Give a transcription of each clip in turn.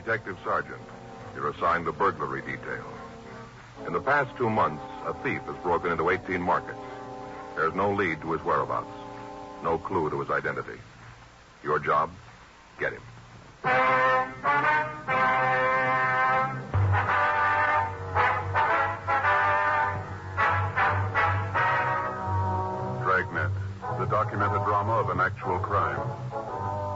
detective sergeant. You're assigned the burglary detail. In the past 2 months, a thief has broken into 18 markets. There's no lead to his whereabouts, no clue to his identity. Your job? Get him. Dragnet, the documented drama of an actual crime.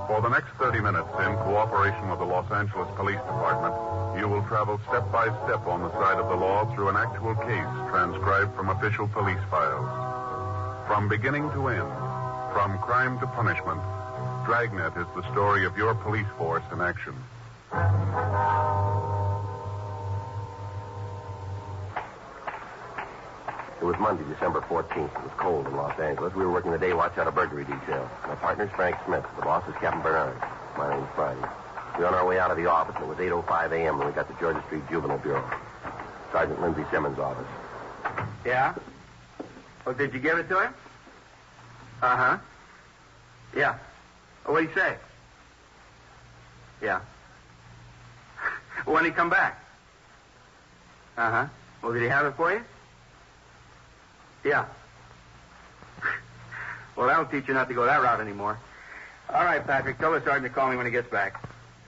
For the next 30 minutes, in cooperation with the Los Angeles Police Department, you will travel step by step on the side of the law through an actual case transcribed from official police files. From beginning to end, from crime to punishment, Dragnet is the story of your police force in action. It was Monday, December 14th. It was cold in Los Angeles. We were working the day watch out of burglary detail. My partner's Frank Smith. The boss is Captain Bernard. My name's Friday. We were on our way out of the office, and it was 8:05 a.m. when we got to Georgia Street Juvenile Bureau. Sergeant Lindsay Simmons' office. Yeah? Oh, did you give it to him? Uh-huh. Yeah. Oh, what'd he say? Yeah. When'd he come back? Uh-huh. Well, did he have it for you? Yeah. Well, that'll teach you not to go that route anymore. All right, Patrick. Tell the sergeant to call me when he gets back.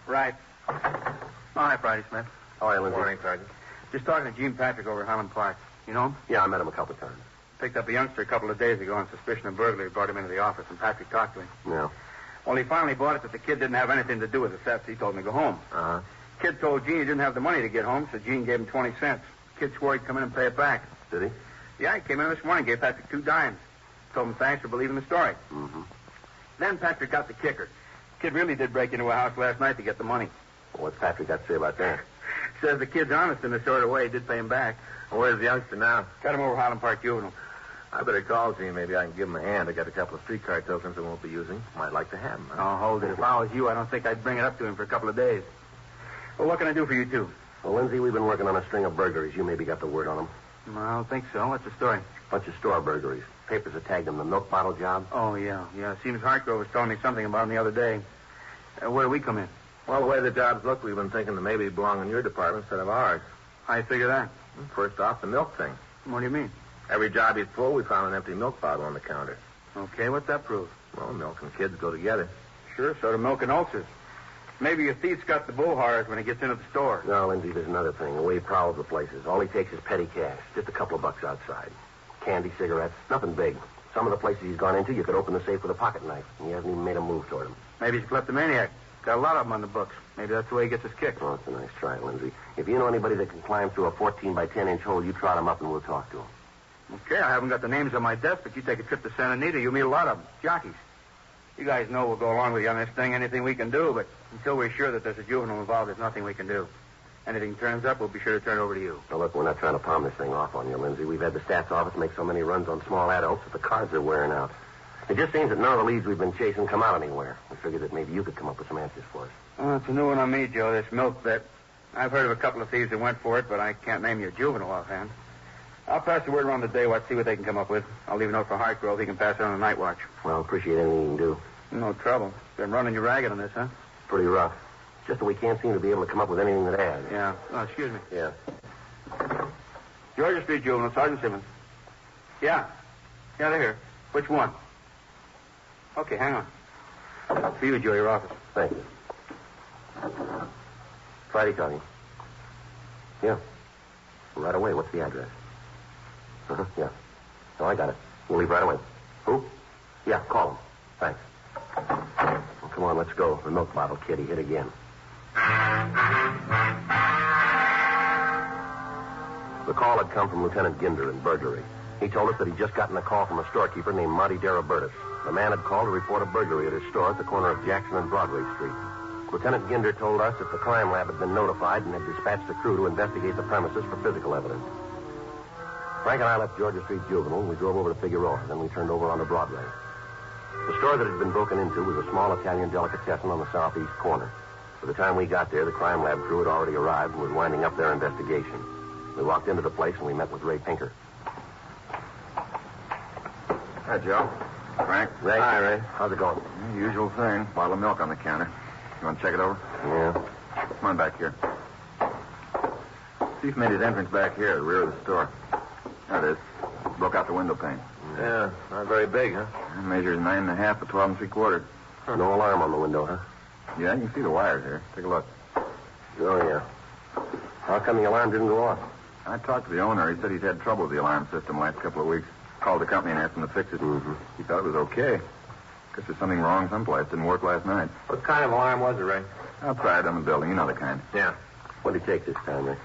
Right. All right, Friday Smith. All right, Lindsay. Morning, Sergeant. Just talking to Gene Patrick over at Highland Park. You know him? Yeah, I met him a couple of times. Picked up a youngster a couple of days ago on suspicion of burglary. Brought him into the office, and Patrick talked to him. Yeah. Well, he finally bought it that the kid didn't have anything to do with the theft. He told him to go home. Uh-huh. Kid told Gene he didn't have the money to get home, so Gene gave him 20 cents. Kid swore he'd come in and pay it back. Did he? Yeah, he came in this morning, gave Patrick 2 dimes. Told him thanks for believing the story. Mm-hmm. Then Patrick got the kicker. Kid really did break into a house last night to get the money. Well, what's Patrick got to say about that? Says the kid's honest in a sort of way. He did pay him back. Well, where's the youngster now? Got him over Highland Park Juvenile. I better call Gene. Maybe I can give him a hand. I got a couple of streetcar tokens I won't be using. Might like to have them. Oh, hold it. If I was you, I don't think I'd bring it up to him for a couple of days. Well, what can I do for you, two? Well, Lindsay, we've been working on a string of burglaries. You maybe got the word on them. Well, I don't think so. What's the story? Bunch of store burglaries. Papers are tagged them the milk bottle job. Oh, yeah. Seems Hartgrove was telling me something about him the other day. Where do we come in? Well, the way the jobs look, we've been thinking that maybe they belong in your department instead of ours. How you figure that? First off, the milk thing. What do you mean? Every job he's pulled, we found an empty milk bottle on the counter. Okay, what's that prove? Well, milk and kids go together. Sure, so do milk and ulcers. Maybe a thief's got the bull horrors when he gets into the store. No, Lindsay, there's another thing. The way he prowls the places. All he takes is petty cash. Just a couple of bucks outside. Candy, cigarettes, nothing big. Some of the places he's gone into, you could open the safe with a pocket knife, and he hasn't even made a move toward him. Maybe he's a kleptomaniac. Got a lot of them on the books. Maybe that's the way he gets his kick. Oh, it's a nice try, Lindsay. If you know anybody that can climb through a 14 by 10-inch hole, you trot him up and we'll talk to him. Okay, I haven't got the names on my desk, but you take a trip to Santa Anita, you'll meet a lot of them. Jockeys. You guys know we'll go along with you on this thing, anything we can do, but until we're sure that there's a juvenile involved, there's nothing we can do. Anything turns up, we'll be sure to turn it over to you. Now, look, we're not trying to palm this thing off on you, Lindsay. We've had the stats office make so many runs on small adults that the cards are wearing out. It just seems that none of the leads we've been chasing come out anywhere. We figured that maybe you could come up with some answers for us. Oh, it's a new one on me, Joe, this milk bet. I've heard of a couple of thieves that went for it, but I can't name your juvenile offhand. I'll pass the word around the day watch, see what they can come up with. I'll leave a note for Hartgrove. He can pass it on the night watch. Well, appreciate anything you can do. No trouble. Been running you ragged on this, huh? Pretty rough. Just that we can't seem to be able to come up with anything that adds. Yeah. Oh, excuse me. Yeah. Georgia Street Juvenile, Sergeant Simmons. Yeah. Yeah, they're here. Which one? Okay, hang on. For you, Joe, your office. Thank you. Friday talking. Yeah. Right away. What's the address? Uh-huh, yeah. Oh, I got it. We'll leave right away. Who? Yeah, call him. Thanks. Well, come on, let's go. The milk bottle kid, he hit again. The call had come from Lieutenant Ginder in burglary. He told us that he'd just gotten a call from a storekeeper named Monty Darabertis. The man had called to report a burglary at his store at the corner of Jackson and Broadway Street. Lieutenant Ginder told us that the crime lab had been notified and had dispatched a crew to investigate the premises for physical evidence. Frank and I left Georgia Street Juvenile, and we drove over to Figueroa. Then we turned over onto Broadway. The store that had been broken into was a small Italian delicatessen on the southeast corner. By the time we got there, the crime lab crew had already arrived and was winding up their investigation. We walked into the place, and we met with Ray Pinker. Hi, Joe. Frank. Ray. Hi, Ray. How's it going? Usual thing. Bottle of milk on the counter. You want to check it over? Yeah. Come on back here. Thief made his entrance back here, at the rear of the store. There it is. Broke out the window pane. Yeah, not very big, huh? It measures 9.5 by 12 3/4. No alarm on the window, huh? Yeah, you can see the wires here. Take a look. Oh, yeah. How come the alarm didn't go off? I talked to the owner. He said he's had trouble with the alarm system the last couple of weeks. Called the company and asked them to fix it. Mm-hmm. He thought it was okay. Guess there's something wrong someplace. Didn't work last night. What kind of alarm was it, Ray? Outside on the building. You know the kind. Yeah. What did he take this time, Ray?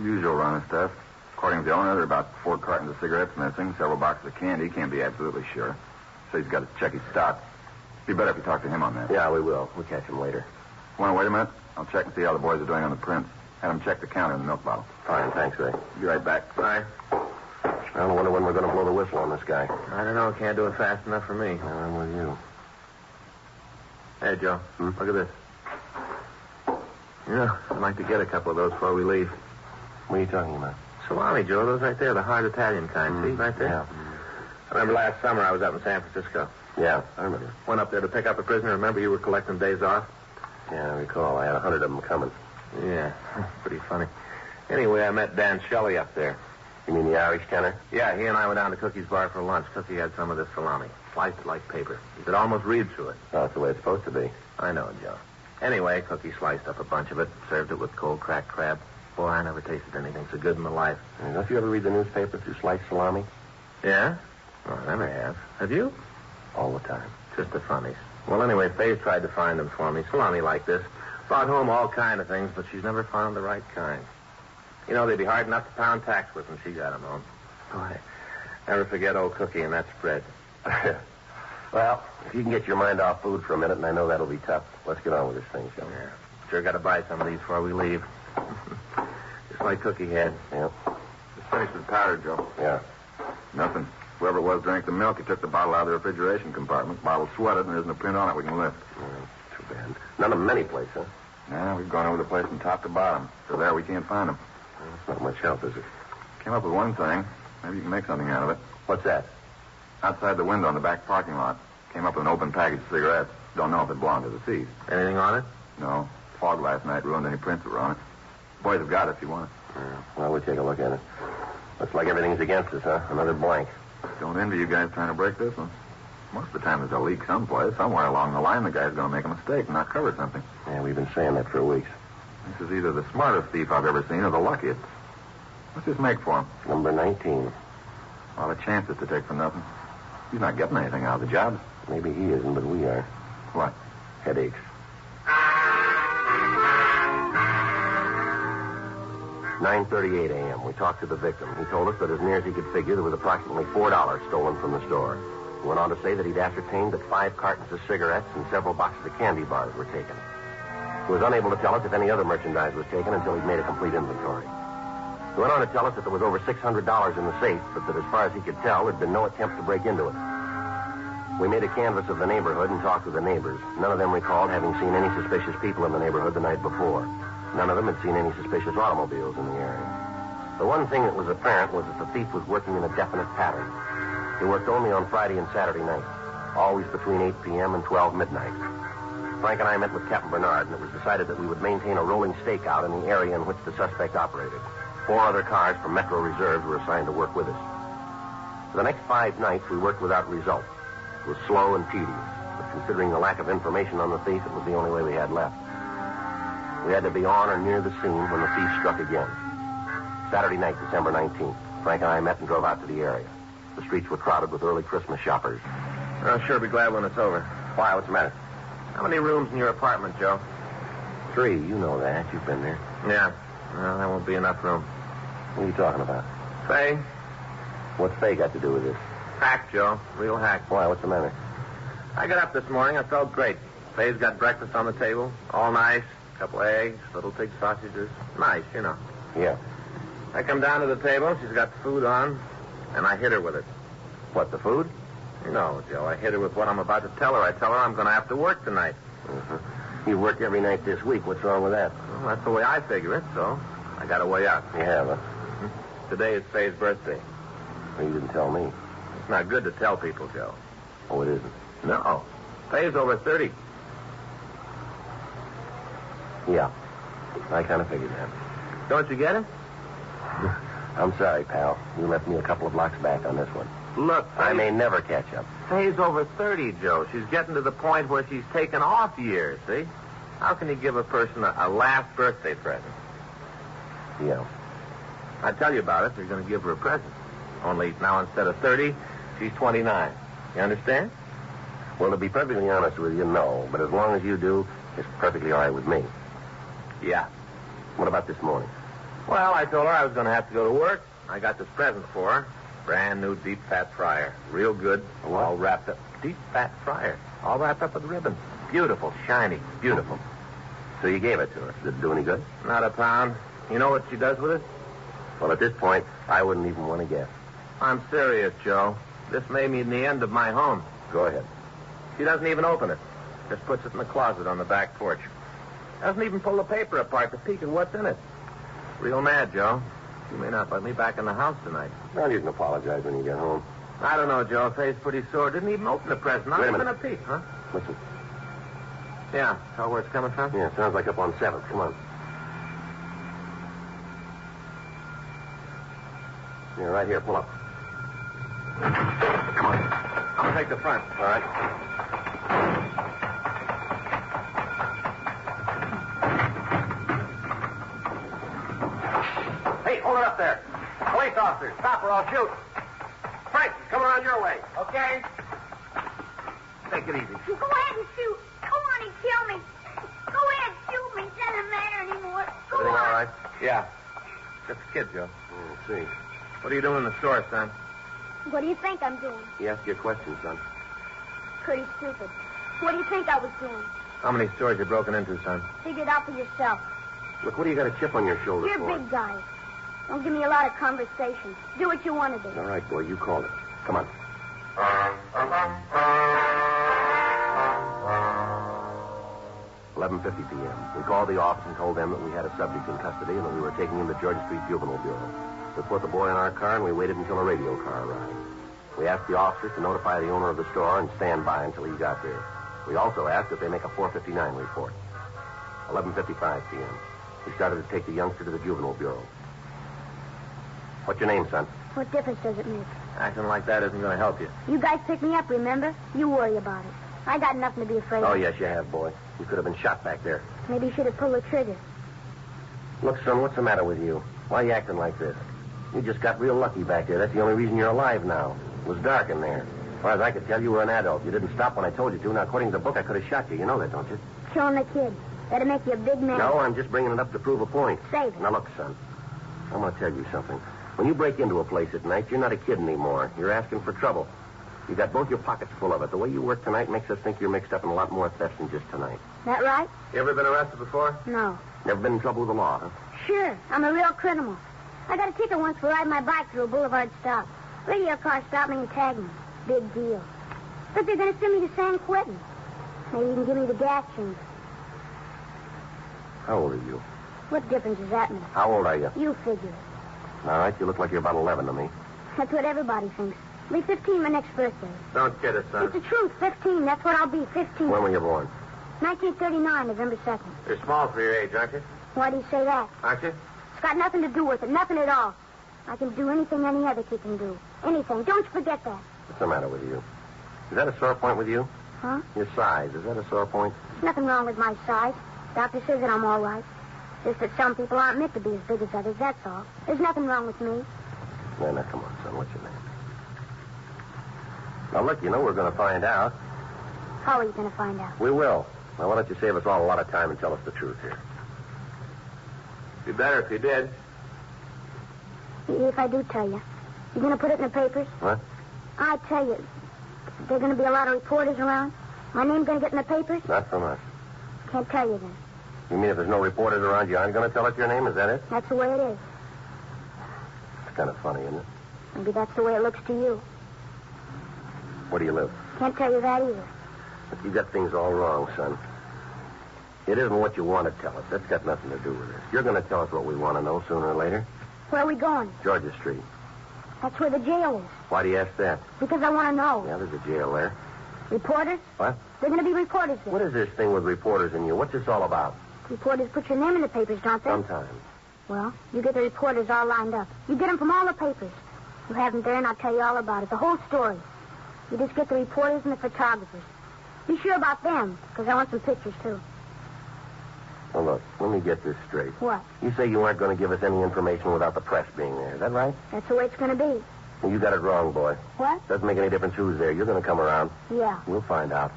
Usual run of stuff. According to the owner, there are about 4 cartons of cigarettes missing, several boxes of candy. Can't be absolutely sure. So he's got to check his stock. Be better if you talk to him on that. Yeah, we will. We'll catch him later. Want to wait a minute? I'll check and see how the boys are doing on the prints. Have them check the counter and the milk bottle. Fine, thanks, Ray. Be right back. Bye. I wonder when we're going to blow the whistle on this guy. I don't know. Can't do it fast enough for me. I'm with you. Hey, Joe. Look at this. Yeah, I'd like to get a couple of those before we leave. What are you talking about? Salami, Joe. Those right there, the hard Italian kind. See, right there? Yeah. I remember last summer I was up in San Francisco. Yeah, I remember. Went up there to pick up a prisoner. Remember you were collecting days off? Yeah, I recall. I had 100 of them coming. Yeah, pretty funny. Anyway, I met Dan Shelley up there. You mean the Irish tenor? Yeah, he and I went down to Cookie's bar for lunch. Cookie had some of this salami. Sliced it like paper. You could almost read through it. Oh, that's the way it's supposed to be. I know, Joe. Anyway, Cookie sliced up a bunch of it, served it with cold cracked crab. Boy, I never tasted anything so good in my life. Don't you ever read the newspaper through sliced salami? Yeah? Oh, I never have. Have you? All the time. Just the funnies. Well, anyway, Faye's tried to find them for me. Salami like this. Brought home all kind of things, but she's never found the right kind. You know, they'd be hard enough to pound tacks with when she got them home. Boy, never forget old Cookie and that spread. Well, if you can get your mind off food for a minute, and I know that'll be tough, let's get on with this thing, shall we? Yeah. Sure got to buy some of these before we leave. Just like Cookie had. Yeah. Just finished with powder, Joe. Yeah. Nothing. Whoever it was drank the milk. He took the bottle out of the refrigeration compartment. Bottle sweated, and there isn't a print on it we can lift. Too bad. None of them any place, huh? Yeah, we've gone over the place from top to bottom. So there, we can't find them. It's not much help, is it? Came up with one thing. Maybe you can make something out of it. What's that? Outside the window in the back parking lot. Came up with an open package of cigarettes. Don't know if it belonged to the thief. Anything on it? No. Fog last night ruined any prints that were on it. Boys have got it if you want it. Yeah. Well, we'll take a look at it. Looks like everything's against us, huh? Another blank. Don't envy you guys trying to break this one. Most of the time there's a leak someplace. Somewhere along the line, the guy's going to make a mistake and not cover something. Yeah, we've been saying that for weeks. This is either the smartest thief I've ever seen or the luckiest. What's this make for him? Number 19. A lot of chances to take for nothing. He's not getting anything out of the job. Maybe he isn't, but we are. What? Headaches. 9:38 a.m. We talked to the victim. He told us that as near as he could figure, there was approximately $4 stolen from the store. He went on to say that he'd ascertained that 5 cartons of cigarettes and several boxes of candy bars were taken. He was unable to tell us if any other merchandise was taken until he'd made a complete inventory. He went on to tell us that there was over $600 in the safe, but that as far as he could tell, there'd been no attempt to break into it. We made a canvass of the neighborhood and talked with the neighbors. None of them recalled having seen any suspicious people in the neighborhood the night before. None of them had seen any suspicious automobiles in the area. The one thing that was apparent was that the thief was working in a definite pattern. He worked only on Friday and Saturday nights, always between 8 p.m. and 12 midnight. Frank and I met with Captain Bernard, and it was decided that we would maintain a rolling stakeout in the area in which the suspect operated. 4 other cars from Metro Reserves were assigned to work with us. For the next 5 nights, we worked without result. It was slow and tedious, but considering the lack of information on the thief, it was the only way we had left. We had to be on or near the scene when the thief struck again. Saturday night, December 19th, Frank and I met and drove out to the area. The streets were crowded with early Christmas shoppers. I'll sure be glad when it's over. Why? What's the matter? How many rooms in your apartment, Joe? 3. You know that. You've been there. Yeah. Well, that won't be enough room. What are you talking about? Faye? What's Faye got to do with this? Hack, Joe. Real hack. Why? What's the matter? I got up this morning. I felt great. Faye's got breakfast on the table. All nice. A couple eggs, little pig sausages. Nice, you know. Yeah. I come down to the table. She's got the food on, and I hit her with it. What, the food? No, Joe. I hit her with what I'm about to tell her. I tell her I'm going to have to work tonight. Mm-hmm. You work every night this week. What's wrong with that? Well, that's the way I figure it, so I got a way out. You have, huh? Today is Faye's birthday. Well, you didn't tell me. It's not good to tell people, Joe. Oh, it isn't? No. Faye's over 30. Yeah. I kind of figured that. Don't you get it? I'm sorry, pal. You left me a couple of blocks back on this one. Look, I may never catch up. Faye's over 30, Joe. She's getting to the point where she's taken off years, see? How can you give a person a last birthday present? Yeah. I'd tell you about it if you're going to give her a present. Only now instead of 30, she's 29. You understand? Well, to be perfectly honest with you, no. But as long as you do, it's perfectly all right with me. Yeah. What about this morning? Well, I told her I was going to have to go to work. I got this present for her. Brand new deep fat fryer. Real good. What? All wrapped up. Deep fat fryer. All wrapped up with ribbon. Beautiful. Shiny. Beautiful. So you gave it to her. Did it do any good? Not a pound. You know what she does with it? Well, at this point, I wouldn't even want to guess. I'm serious, Joe. This may mean the end of my home. Go ahead. She doesn't even open it. Just puts it in the closet on the back porch. Doesn't even pull the paper apart to peek at what's in it. Real mad, Joe. You may not let me back in the house tonight. Well, you can apologize when you get home. I don't know, Joe. Faye's pretty sore. Didn't even open the present. Not Wait a even minute. a peek, huh? Listen. Yeah. Tell where it's coming from? Yeah, sounds like up on 7th. Come on. Yeah, right here. Pull up. Come on. I'll take the front. All right. Hey, hold it up there. Police officer, stop or I'll shoot. Frank, come around your way. Okay. Take it easy. You go ahead and shoot. Go on and kill me. Go ahead and shoot me. It doesn't matter anymore. Go Everything on. all right? Yeah. Just a kid, Joe. We'll see. What are you doing in the store, son? What do you think I'm doing? He asked you a question, son. Pretty stupid. What do you think I was doing? How many stores you broken into, son? Figure it out for yourself. Look, what do you got a chip on your shoulder You're for? big guys. Don't give me a lot of conversation. Do what you want to do. All right, boy, you called it. Come on. 11:50 p.m. We called the office and told them that we had a subject in custody and that we were taking him to Georgia Street Juvenile Bureau. We put the boy in our car and we waited until a radio car arrived. We asked the officers to notify the owner of the store and stand by until he got there. We also asked that they make a 459 report. 11:55 p.m. We started to take the youngster to the Juvenile Bureau. What's your name, son? What difference does it make? Acting like that isn't going to help you. You guys picked me up, remember? You worry about it. I got nothing to be afraid Oh, of. yes, you have, boy. You could have been shot back there. Maybe you should have pulled the trigger. Look, son, what's the matter with you? Why are you acting like this? You just got real lucky back there. That's the only reason you're alive now. It was dark in there. As far as I could tell, you were an adult. You didn't stop when I told you to. Now, according to the book, I could have shot you. You know that, don't you? Killing the kid. That'll make you a big man. No, I'm just bringing it up to prove a point. Save it. Now, look, son. I'm going to tell you something. When you break into a place at night, you're not a kid anymore. You're asking for trouble. You got both your pockets full of it. The way you work tonight makes us think you're mixed up in a lot more thefts than just tonight. That right? You ever been arrested before? No. Never been in trouble with the law, huh? Sure. I'm a real criminal. I got a ticket once for riding my bike through a boulevard stop. Radio car stopped me and tagged me. Big deal. But they're going to send me to San Quentin. Maybe you can give me the gas change. How old are you? What difference does that make? How old are you? You figure it. All right, you look like you're about 11 to me. That's what everybody thinks. I'll be 15 my next birthday. Don't kid us, son. It's the truth. 15. That's what I'll be. 15. When were you born? 1939, November 2nd. You're small for your age, aren't you? Why do you say that? Aren't you? It's got nothing to do with it. Nothing at all. I can do anything any other kid can do. Anything. Don't you forget that. What's the matter with you? Is that a sore point with you? Huh? Your size, is that a sore point? There's nothing wrong with my size. Doctor says that I'm all right. Just that some people aren't meant to be as big as others, that's all. There's nothing wrong with me. Now, come on, son. What's your name? Now, look, you know we're going to find out. How are you going to find out? We will. Now, why don't you save us all a lot of time and tell us the truth here? Be better if you did. If I do tell you. You going to put it in the papers? What? I tell you, there are going to be a lot of reporters around. My name's going to get in the papers? Not from us. Can't tell you then. You mean if there's no reporters around, you aren't going to tell us your name? Is that it? That's the way it is. It's kind of funny, isn't it? Maybe that's the way it looks to you. Where do you live? Can't tell you that either. But you got things all wrong, son. It isn't what you want to tell us. That's got nothing to do with it. You're going to tell us what we want to know sooner or later. Where are we going? Georgia Street. That's where the jail is. Why do you ask that? Because I want to know. Yeah, there's a jail there. Reporters? What? There are going to be reporters there. What is this thing with reporters and you? What's this all about? Reporters put your name in the papers, don't they? Sometimes. Well, you get the reporters all lined up. You get them from all the papers. You have them there, and I'll tell you all about it, the whole story. You just get the reporters and the photographers. Be sure about them, because I want some pictures, too. Well, look, let me get this straight. What? You say you aren't going to give us any information without the press being there. Is that right? That's the way it's going to be. Well, you got it wrong, boy. What? Doesn't make any difference who's there. You're going to come around. Yeah. We'll find out.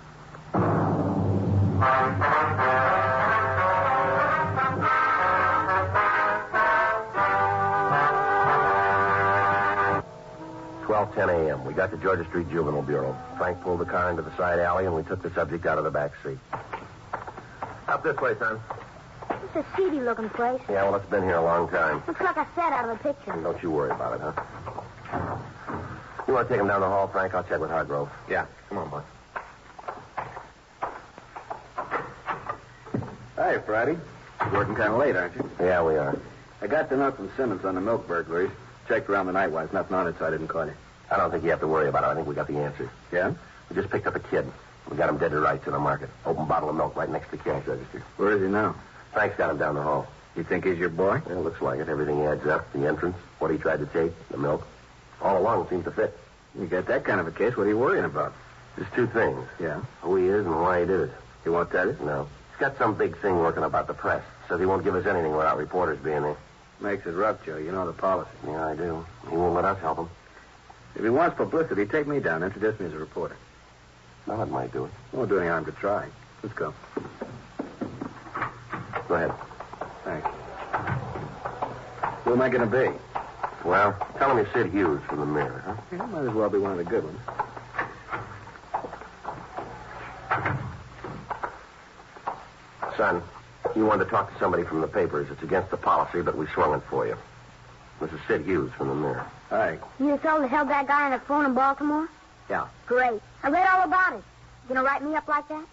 "12:10 a.m. We got to Georgia Street Juvenile Bureau. Frank pulled the car into the side alley, and we took the subject out of the back seat. Up this way, son. It's a seedy-looking place. Yeah, well, it's been here a long time. Looks like a set out of a picture. Don't you worry about it, huh? You want to take him down the hall, Frank? I'll check with Hargrove. Yeah. Come on, boy. Hi, Friday. You're working kind of late, aren't you? Yeah, we are. I got the note from Simmons on the milk burglaries. Checked around the night watch. Nothing on it, so I didn't call you. I don't think you have to worry about it. I think we got the answers. Yeah? We just picked up a kid. We got him dead to rights in the market. Open bottle of milk right next to the cash register. Where is he now? Frank's got him down the hall. You think he's your boy? Yeah, looks like it. Everything adds up. The entrance, what he tried to take, the milk. All along it seems to fit. You got that kind of a case. What are you worrying about? Just two things. Yeah? Who he is and why he did it. He won't tell you? No. He's got some big thing working about the press. Says he won't give us anything without reporters being there. Makes it rough, Joe. You know the policy. Yeah, I do. He won't let us help him. If he wants publicity, take me down. Introduce me as a reporter. Well, that might do it. Won't do any harm to try. Let's go. Go ahead. Thanks. Who am I going to be? Well, tell him you're Sid Hughes from the Mirror, huh? Yeah, might as well be one of the good ones. Son, you wanted to talk to somebody from the papers. It's against the policy, but we swung it for you. This is Sid Hughes from the Mirror. Hi. You the fellow that held that guy on the phone in Baltimore? Yeah. Great. I read all about it. You gonna write me up like that?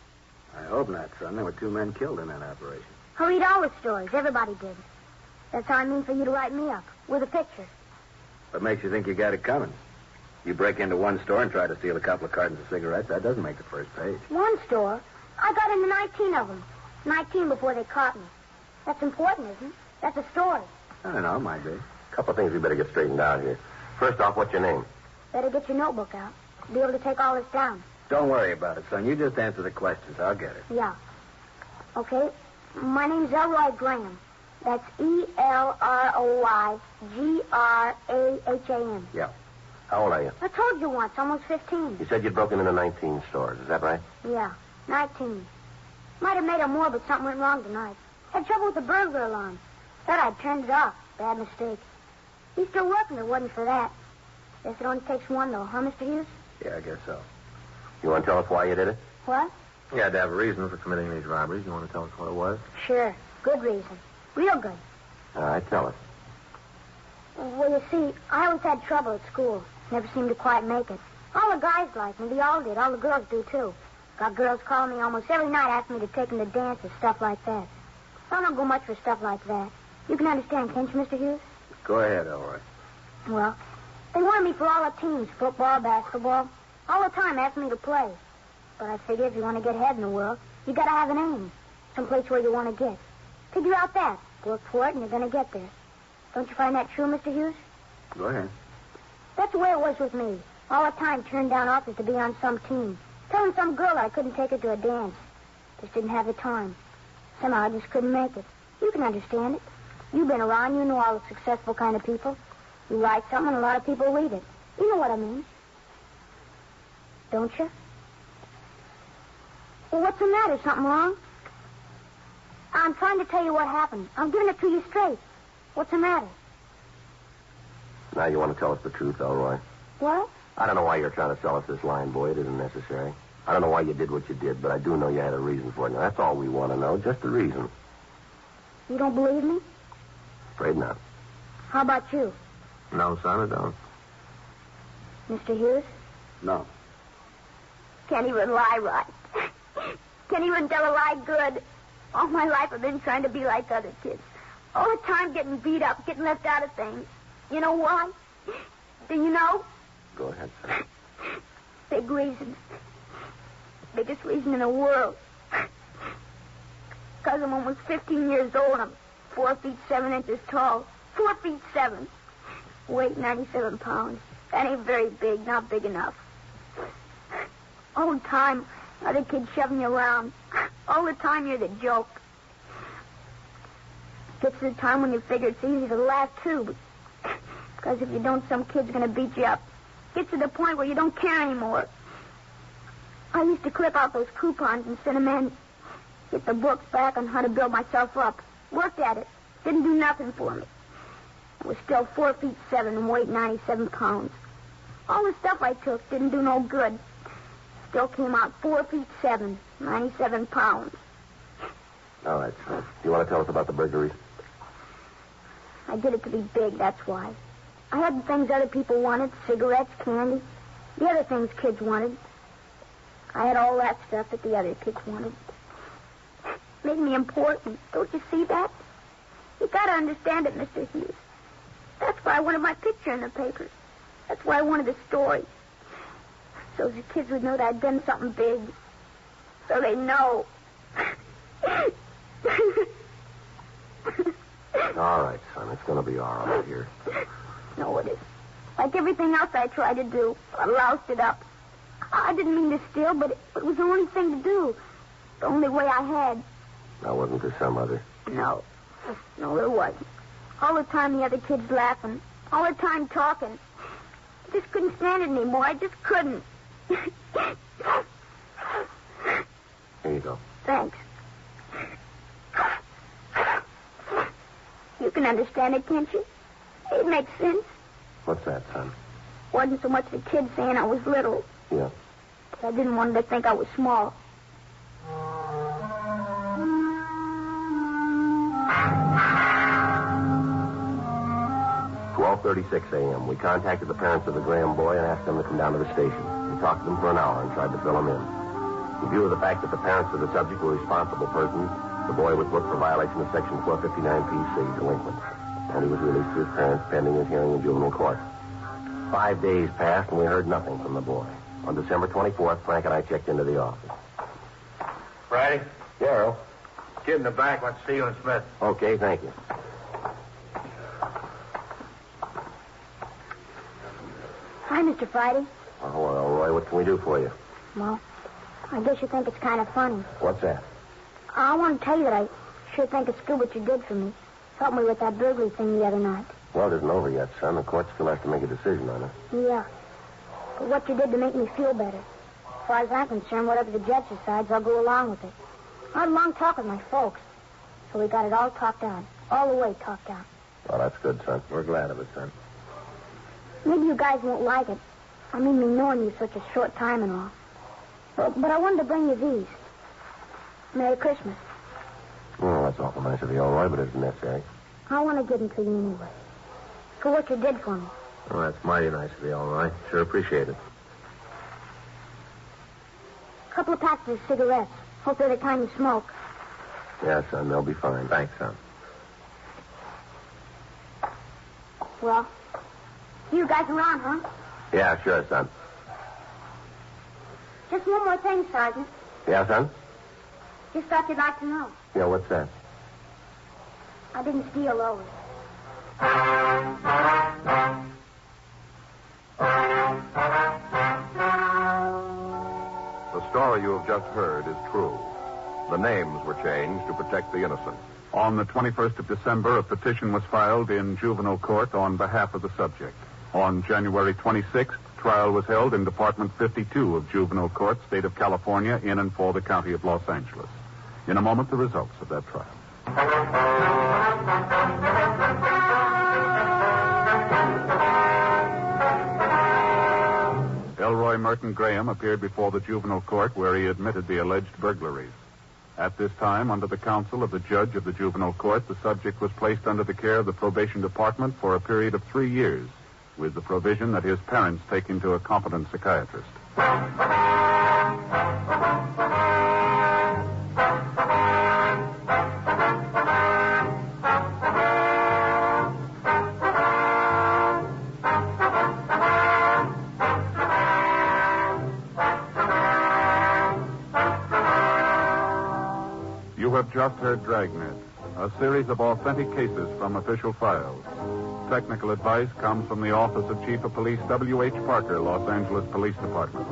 I hope not, son. There were 2 men killed in that operation. I read all the stories. Everybody did. That's how I mean for you to write me up. With a picture. What makes you think you got it coming? You break into one store and try to steal a couple of cartons of cigarettes. That doesn't make the first page. One store? I got into 19 of them. 19 before they caught me. That's important, isn't it? That's a story. I don't know. Might be. A couple of things we better get straightened out here. First off, what's your name? Better get your notebook out. Be able to take all this down. Don't worry about it, son. You just answer the questions. I'll get it. Yeah. Okay. My name's Elroy Graham. That's ELROYGRAHAM. Yeah. How old are you? I told you once, almost 15. You said you'd broken into 19 stores. Is that right? Yeah, 19. Might have made it more, but something went wrong tonight. Had trouble with the burglar alarm. Thought I'd turned it off. Bad mistake. He's still working if it wasn't for that. Guess it only takes one, though, huh, Mr. Hughes? Yeah, I guess so. You want to tell us why you did it? What? You had to have a reason for committing these robberies. You want to tell us what it was? Sure. Good reason. Real good. All right, tell us. Well, you see, I always had trouble at school. Never seemed to quite make it. All the guys liked me. They all did. All the girls do, too. Got girls calling me almost every night asking me to take them to dances, stuff like that. I don't go much for stuff like that. You can understand, can't you, Mr. Hughes? Go ahead, Elroy. Well, they wanted me for all the teams, football, basketball. All the time asking me to play. But I figure if you want to get ahead in the world, you got to have an aim. Someplace where you want to get. Figure out that. Work for it, and you're going to get there. Don't you find that true, Mr. Hughes? Go ahead. That's the way it was with me. All the time turned down offers to be on some team. Telling some girl I couldn't take her to a dance. Just didn't have the time. Somehow I just couldn't make it. You can understand it. You've been around. You know all the successful kind of people. You write something and a lot of people read it. You know what I mean. Don't you? Well, what's the matter? Something wrong? I'm trying to tell you what happened. I'm giving it to you straight. What's the matter? Now you want to tell us the truth, Elroy. What? I don't know why you're trying to sell us this line, boy. It isn't necessary. I don't know why you did what you did, but I do know you had a reason for it. Now, that's all we want to know, just the reason. You don't believe me? Afraid not. How about you, No, son, I don't. Mr. Hughes? No. Can't even lie right. Can't even tell a lie good. All my life I've been trying to be like other kids. All the time getting beat up, getting left out of things. You know why? Do you know? Go ahead, son. Big reason. Biggest reason in the world. Because I'm almost 15 years old. I'm 4 feet 7 inches tall. 4 feet 7. Weight 97 pounds. That ain't very big. Not big enough. All the time, other kids shoving you around. All the time you're the joke. Gets to the time when you figure it's easy to laugh, too. Because if you don't, some kid's going to beat you up. Gets to the point where you don't care anymore. I used to clip out those coupons and send them in. Get the books back on how to build myself up. Worked at it. Didn't do nothing for me. I was still 4 feet 7 and weighed 97 pounds. All the stuff I took didn't do no good. Still came out 4 feet 7, 97 pounds. All right, son. You want to tell us about the burglaries? I did it to be big, that's why. I had the things other people wanted, cigarettes, candy, the other things kids wanted. I had all that stuff that the other kids wanted. Made me important. Don't you see that? You gotta understand it, Mr. Hughes. That's why I wanted my picture in the papers. That's why I wanted the story. So the kids would know that I'd done something big. So they know. All right, son. It's going to be all right here. No, it isn't. Like everything else I tried to do, I loused it up. I didn't mean to steal, but it was the only thing to do. The only way I had. Now, wasn't there some other? No. No, there wasn't. All the time the other kids laughing. All the time talking. I just couldn't stand it anymore. I just couldn't. Here you go. Thanks. You can understand it, can't you? It makes sense. What's that, son? Wasn't so much the kids saying I was little. Yeah. But I didn't want them to think I was small. 12:36 a.m. We contacted the parents of the Graham boy and asked them to come down to the station. We talked to them for an hour and tried to fill them in. In view of the fact that the parents of the subject were responsible persons, the boy was booked for violation of Section 459 PC, delinquent. And he was released to his parents pending his hearing in juvenile court. 5 days passed and we heard nothing from the boy. On December 24th, Frank and I checked into the office. Friday? Yeah, Earl. Kid in the back wants to see you and Smith. Okay, thank you. Hi, Mr. Friday. Oh, well, Roy, what can we do for you? Well, I guess you think it's kind of funny. What's that? I want to tell you that I sure think it's good what you did for me. Helped me with that burglary thing the other night. Well, it isn't over yet, son. The court still has to make a decision on it. Yeah. But what you did to make me feel better. As far as I'm concerned, whatever the judge decides, I'll go along with it. I had a long talk with my folks. So we got it all talked out. All the way talked out. Well, that's good, son. We're glad of it, son. Maybe you guys won't like it. I mean, me knowing you such a short time and all. But I wanted to bring you these. Merry Christmas. Well, that's awful nice of you, all right, but it isn't necessary. I want to give them to you anyway. For what you did for me. Oh, that's mighty nice of you, all right. Sure appreciate it. A couple of packets of cigarettes. Hope they're the kind you smoke. Yeah, son, they'll be fine. Thanks, son. Well, you guys around, huh? Yeah, sure, son. Just one more thing, Sergeant. Yeah, son? Just thought you'd like to know. Yeah, what's that? I didn't steal those. The story you have just heard is true. The names were changed to protect the innocent. On the 21st of December, a petition was filed in juvenile court on behalf of the subject. On January 26th, trial was held in Department 52 of Juvenile Court, State of California, in and for the County of Los Angeles. In a moment, the results of that trial. Elroy Merton Graham appeared before the juvenile court where he admitted the alleged burglaries. At this time, under the counsel of the judge of the juvenile court, the subject was placed under the care of the probation department for a period of 3 years, with the provision that his parents take him to a competent psychiatrist. You You have just heard Dragnet, a series of authentic cases from official files. Technical advice comes from the Office of Chief of Police W.H. Parker, Los Angeles Police Department.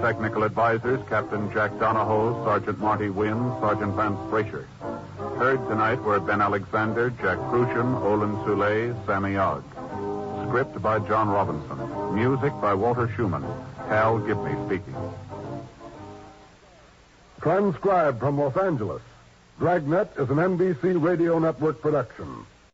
Technical advisors, Captain Jack Donahoe, Sergeant Marty Wynn, Sergeant Vance Brasher. Heard tonight were Ben Alexander, Jack Crucian, Olin Soule, Sammy Ogg. Script by John Robinson. Music by Walter Schumann. Hal Gibney speaking. Transcribed from Los Angeles, Dragnet is an NBC Radio Network production.